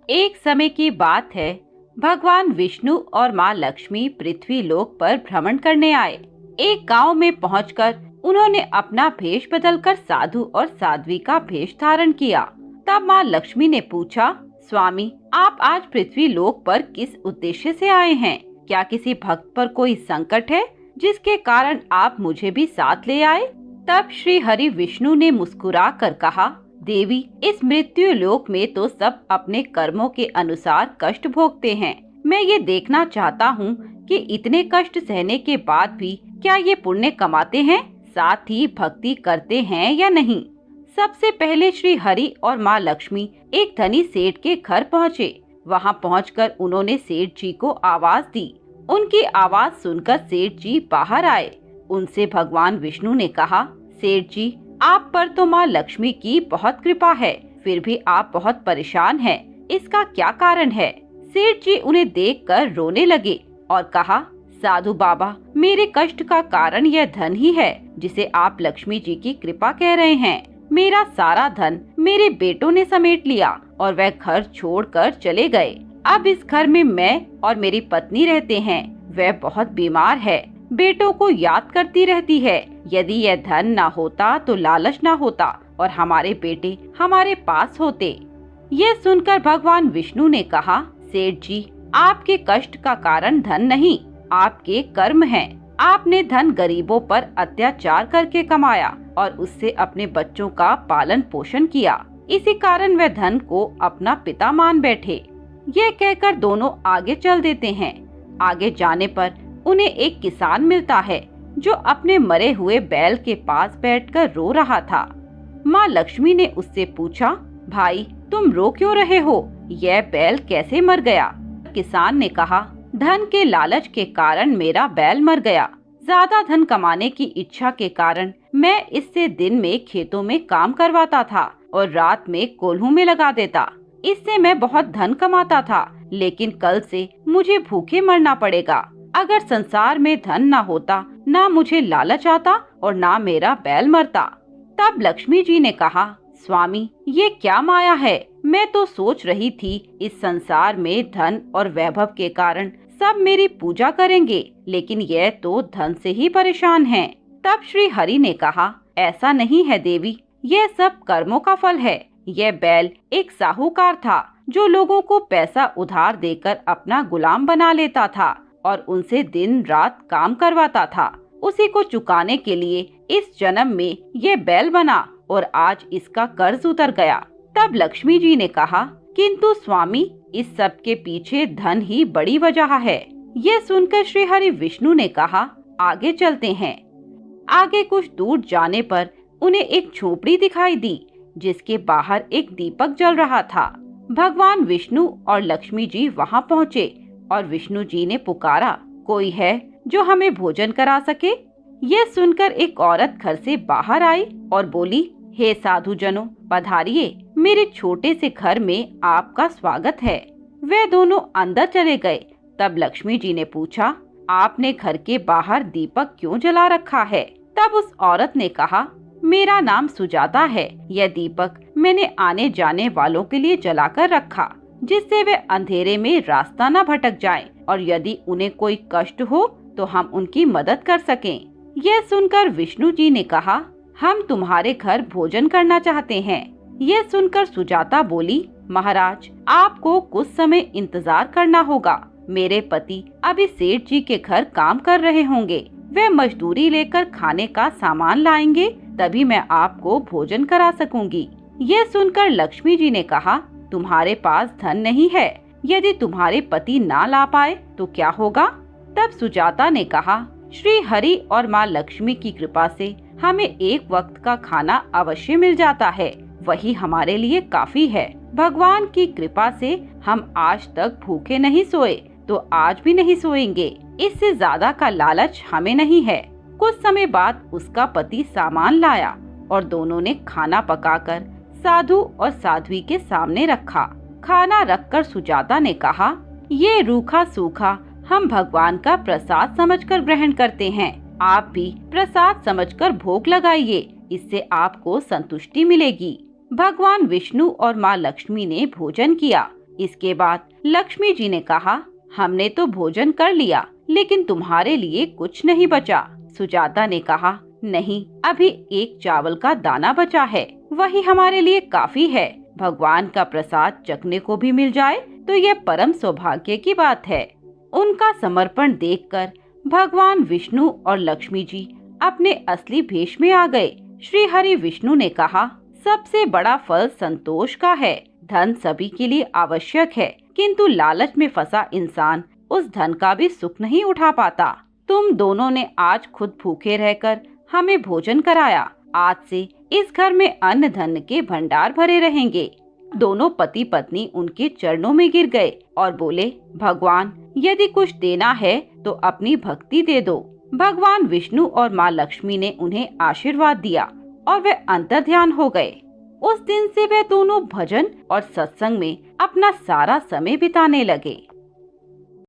एक समय की बात है। भगवान विष्णु और माँ लक्ष्मी पृथ्वी लोक पर भ्रमण करने आए। एक गांव में पहुंचकर उन्होंने अपना भेष बदलकर साधु और साध्वी का भेष धारण किया। तब माँ लक्ष्मी ने पूछा, स्वामी, आप आज पृथ्वी लोक पर किस उद्देश्य से आए हैं? क्या किसी भक्त पर कोई संकट है जिसके कारण आप मुझे भी साथ ले आए? तब श्री हरि विष्णु ने मुस्कुरा कर कहा, देवी, इस मृत्यु लोक में तो सब अपने कर्मों के अनुसार कष्ट भोगते हैं। मैं ये देखना चाहता हूँ कि इतने कष्ट सहने के बाद भी क्या ये पुण्य कमाते हैं, साथ ही भक्ति करते हैं या नहीं। सबसे पहले श्री हरि और माँ लक्ष्मी एक धनी सेठ के घर पहुँचे। वहाँ पहुँचकर उन्होंने सेठ जी को आवाज दी। उनकी आवाज सुनकर सेठ जी बाहर आए। उनसे भगवान विष्णु ने कहा, सेठ जी, आप पर तो माँ लक्ष्मी की बहुत कृपा है, फिर भी आप बहुत परेशान हैं। इसका क्या कारण है? सेठ जी उन्हें देखकर रोने लगे और कहा, साधु बाबा, मेरे कष्ट का कारण यह धन ही है जिसे आप लक्ष्मी जी की कृपा कह रहे हैं। मेरा सारा धन मेरे बेटों ने समेट लिया और वह घर छोड़कर चले गए। अब इस घर में मैं और मेरी पत्नी रहते हैं। वह बहुत बीमार है, बेटों को याद करती रहती है। यदि यह धन न होता तो लालच न होता और हमारे बेटे हमारे पास होते। ये सुनकर भगवान विष्णु ने कहा, सेठ जी, आपके कष्ट का कारण धन नहीं, आपके कर्म हैं। आपने धन गरीबों पर अत्याचार करके कमाया और उससे अपने बच्चों का पालन पोषण किया। इसी कारण वह धन को अपना पिता मान बैठे। ये कहकर दोनों आगे चल देते हैं। आगे जाने पर उन्हें एक किसान मिलता है जो अपने मरे हुए बैल के पास बैठकर रो रहा था। माँ लक्ष्मी ने उससे पूछा, भाई, तुम रो क्यों रहे हो? यह बैल कैसे मर गया? किसान ने कहा, धन के लालच के कारण मेरा बैल मर गया। ज्यादा धन कमाने की इच्छा के कारण मैं इससे दिन में खेतों में काम करवाता था और रात में कोल्हू में लगा देता। इससे मैं बहुत धन कमाता था, लेकिन कल से मुझे भूखे मरना पड़ेगा। अगर संसार में धन न होता, ना मुझे लालच आता और ना मेरा बैल मरता। तब लक्ष्मी जी ने कहा, स्वामी, ये क्या माया है? मैं तो सोच रही थी इस संसार में धन और वैभव के कारण सब मेरी पूजा करेंगे, लेकिन यह तो धन से ही परेशान हैं। तब श्री हरि ने कहा, ऐसा नहीं है देवी, यह सब कर्मों का फल है। यह बैल एक साहूकार था जो लोगों को पैसा उधार देकर अपना गुलाम बना लेता था और उनसे दिन रात काम करवाता था। उसी को चुकाने के लिए इस जन्म में ये बैल बना और आज इसका कर्ज उतर गया। तब लक्ष्मी जी ने कहा, किंतु स्वामी, इस सब के पीछे धन ही बड़ी वजह है। ये सुनकर श्री हरि विष्णु ने कहा, आगे चलते हैं। आगे कुछ दूर जाने पर उन्हें एक झोपड़ी दिखाई दी जिसके बाहर एक दीपक जल रहा था। भगवान विष्णु और लक्ष्मी जी वहां पहुँचे और विष्णु जी ने पुकारा, कोई है जो हमें भोजन करा सके? यह सुनकर एक औरत घर से बाहर आई और बोली, हे साधु जनों, पधारिए, मेरे छोटे से घर में आपका स्वागत है। वे दोनों अंदर चले गए। तब लक्ष्मी जी ने पूछा, आपने घर के बाहर दीपक क्यों जला रखा है? तब उस औरत ने कहा, मेरा नाम सुजाता है। यह दीपक मैंने आने जाने वालों के लिए जलाकर रखा, जिससे वे अंधेरे में रास्ता न भटक जाएं और यदि उन्हें कोई कष्ट हो तो हम उनकी मदद कर सकें। यह सुनकर विष्णु जी ने कहा, हम तुम्हारे घर भोजन करना चाहते हैं। यह सुनकर सुजाता बोली, महाराज, आपको कुछ समय इंतजार करना होगा। मेरे पति अभी सेठ जी के घर काम कर रहे होंगे। वे मजदूरी लेकर खाने का सामान लाएंगे, तभी मैं आपको भोजन करा सकूंगी। यह सुनकर लक्ष्मी जी ने कहा, तुम्हारे पास धन नहीं है। यदि तुम्हारे पति ना ला पाए तो क्या होगा? तब सुजाता ने कहा, श्री हरि और माँ लक्ष्मी की कृपा से हमें एक वक्त का खाना अवश्य मिल जाता है, वही हमारे लिए काफी है। भगवान की कृपा से हम आज तक भूखे नहीं सोए, तो आज भी नहीं सोएंगे। इससे ज्यादा का लालच हमें नहीं है। कुछ समय बाद उसका पति सामान लाया और दोनों ने खाना पकाकर साधु और साध्वी के सामने रखा। खाना रखकर सुजाता ने कहा, ये रूखा सूखा हम भगवान का प्रसाद समझकर ग्रहण करते हैं। आप भी प्रसाद समझकर भोग लगाइए, इससे आपको संतुष्टि मिलेगी। भगवान विष्णु और माँ लक्ष्मी ने भोजन किया। इसके बाद लक्ष्मी जी ने कहा, हमने तो भोजन कर लिया, लेकिन तुम्हारे लिए कुछ नहीं बचा। सुजाता ने कहा, नहीं, अभी एक चावल का दाना बचा है, वही हमारे लिए काफी है। भगवान का प्रसाद चखने को भी मिल जाए तो यह परम सौभाग्य की बात है। उनका समर्पण देखकर भगवान विष्णु और लक्ष्मी जी अपने असली भेष में आ गए। श्री हरि विष्णु ने कहा, सबसे बड़ा फल संतोष का है। धन सभी के लिए आवश्यक है, किंतु लालच में फंसा इंसान उस धन का भी सुख नहीं उठा पाता। तुम दोनों ने आज खुद भूखे रहकर हमें भोजन कराया। आज से इस घर में अन्न धन के भंडार भरे रहेंगे। दोनों पति पत्नी उनके चरणों में गिर गए और बोले, भगवान, यदि कुछ देना है तो अपनी भक्ति दे दो। भगवान विष्णु और माँ लक्ष्मी ने उन्हें आशीर्वाद दिया और वे अंतर्ध्यान हो गए। उस दिन से वे दोनों भजन और सत्संग में अपना सारा समय बिताने लगे।